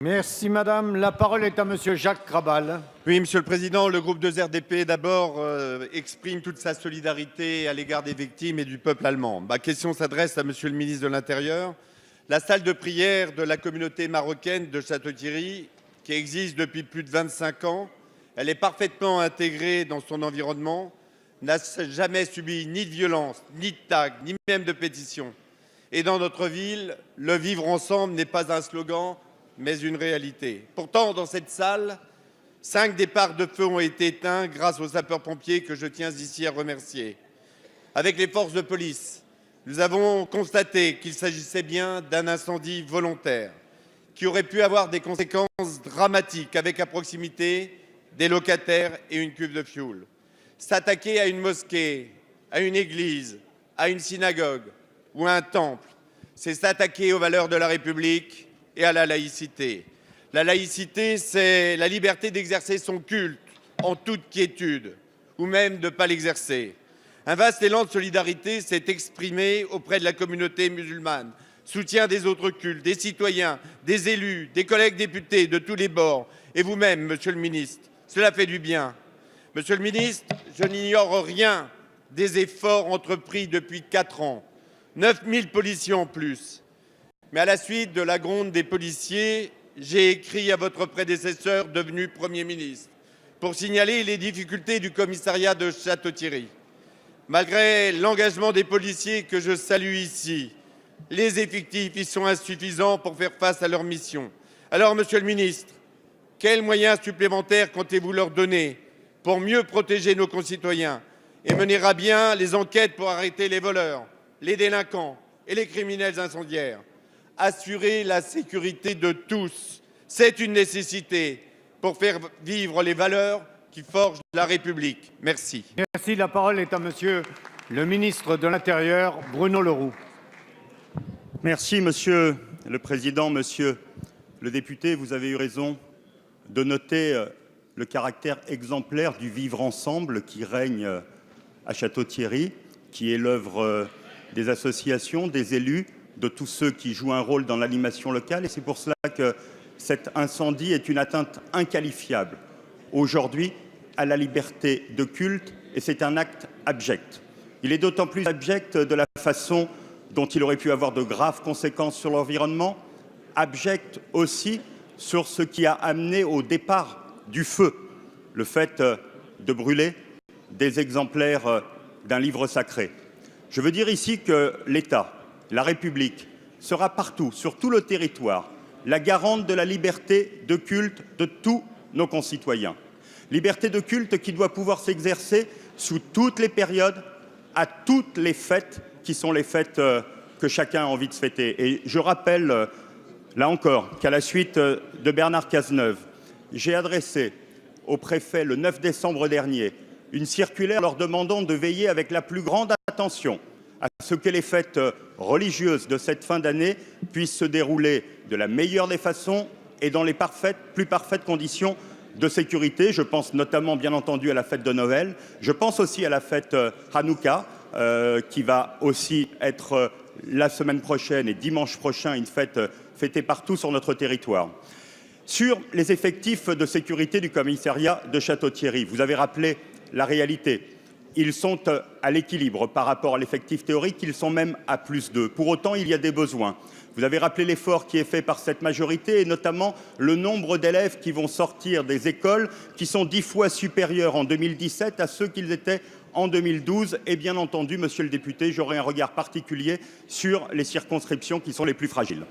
Merci madame. La parole est à monsieur Jacques Krabal. Oui, Monsieur le Président, le groupe 2RDP d'abord exprime toute sa solidarité à l'égard des victimes et du peuple allemand. Ma question s'adresse à Monsieur le ministre de l'Intérieur. La salle de prière de la communauté marocaine de Château-Thierry, qui existe depuis plus de 25 ans, elle est parfaitement intégrée dans son environnement, n'a jamais subi ni de violence, ni de tag, ni même de pétition. Et dans notre ville, le vivre ensemble n'est pas un slogan, mais une réalité. Pourtant, dans cette salle, 5 départs de feu ont été éteints grâce aux sapeurs-pompiers que je tiens ici à remercier. Avec les forces de police, nous avons constaté qu'il s'agissait bien d'un incendie volontaire qui aurait pu avoir des conséquences dramatiques avec à proximité des locataires et une cuve de fioul. S'attaquer à une mosquée, à une église, à une synagogue ou à un temple, c'est s'attaquer aux valeurs de la République et à la laïcité. La laïcité, c'est la liberté d'exercer son culte en toute quiétude, ou même de ne pas l'exercer. Un vaste élan de solidarité s'est exprimé auprès de la communauté musulmane, soutien des autres cultes, des citoyens, des élus, des collègues députés de tous les bords, et vous-même, Monsieur le ministre. Cela fait du bien. Monsieur le ministre, je n'ignore rien des efforts entrepris depuis 4 ans. 9 000 policiers en plus. Mais à la suite de la gronde des policiers, j'ai écrit à votre prédécesseur devenu Premier ministre pour signaler les difficultés du commissariat de Château-Thierry. Malgré l'engagement des policiers que je salue ici, les effectifs y sont insuffisants pour faire face à leur mission. Alors, Monsieur le ministre, quels moyens supplémentaires comptez-vous leur donner pour mieux protéger nos concitoyens et mener à bien les enquêtes pour arrêter les voleurs, les délinquants et les criminels incendiaires? Assurer la sécurité de tous, c'est une nécessité pour faire vivre les valeurs qui forgent la République. Merci. Merci. La parole est à monsieur le ministre de l'Intérieur, Bruno Le Roux. Merci Monsieur le Président. Monsieur le député, vous avez eu raison de noter le caractère exemplaire du vivre ensemble qui règne à Château-Thierry, qui est l'œuvre des associations, des élus, de tous ceux qui jouent un rôle dans l'animation locale. Et c'est pour cela que cet incendie est une atteinte inqualifiable aujourd'hui à la liberté de culte, et c'est un acte abject. Il est d'autant plus abject de la façon dont il aurait pu avoir de graves conséquences sur l'environnement, abject aussi sur ce qui a amené au départ du feu, le fait de brûler des exemplaires d'un livre sacré. Je veux dire ici que l'État, la République, sera partout, sur tout le territoire, la garante de la liberté de culte de tous nos concitoyens. Liberté de culte qui doit pouvoir s'exercer sous toutes les périodes, à toutes les fêtes qui sont les fêtes que chacun a envie de fêter. Et je rappelle, là encore, qu'à la suite de Bernard Cazeneuve, j'ai adressé au préfet le 9 décembre dernier une circulaire leur demandant de veiller avec la plus grande attention à ce que les fêtes religieuses de cette fin d'année puissent se dérouler de la meilleure des façons et dans les plus parfaites conditions de sécurité. Je pense notamment, bien entendu, à la fête de Noël. Je pense aussi à la fête Hanouka, qui va aussi être la semaine prochaine et dimanche prochain, une fête fêtée partout sur notre territoire. Sur les effectifs de sécurité du commissariat de Château-Thierry, vous avez rappelé la réalité. Ils sont à l'équilibre par rapport à l'effectif théorique, ils sont même à +2. Pour autant, il y a des besoins. Vous avez rappelé l'effort qui est fait par cette majorité et notamment le nombre d'élèves qui vont sortir des écoles qui sont 10 fois supérieurs en 2017 à ceux qu'ils étaient en 2012. Et bien entendu, monsieur le député, j'aurai un regard particulier sur les circonscriptions qui sont les plus fragiles.